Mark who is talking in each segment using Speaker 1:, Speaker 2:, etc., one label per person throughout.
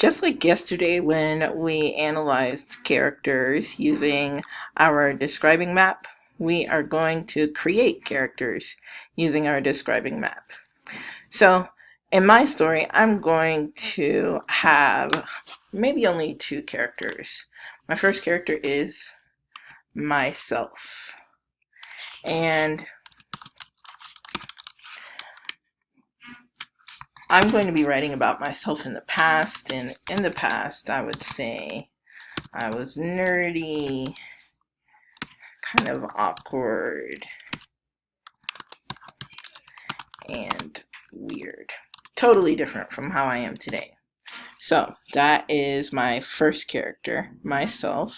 Speaker 1: Just like yesterday when we analyzed characters using our describing map, we are going to create characters using our describing map. So in my story, I'm going to have maybe only two characters. My first character is myself. And I'm going to be writing about myself in the past. And in the past, I would say I was nerdy, kind of awkward, and weird. Totally different from how I am today. So that is my first character, myself.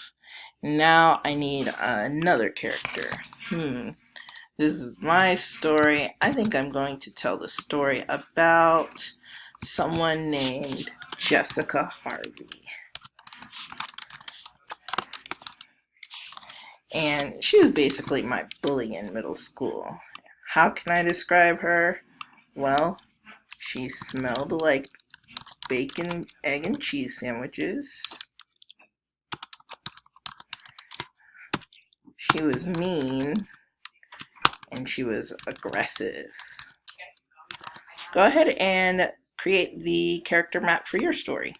Speaker 1: Now I need another character. This is my story. I think I'm going to tell the story about someone named Jessica Harvey. And she was basically my bully in middle school. How can I describe her? Well, she smelled like bacon, egg, and cheese sandwiches. She was mean, and she was aggressive. Go ahead and create the character map for your story.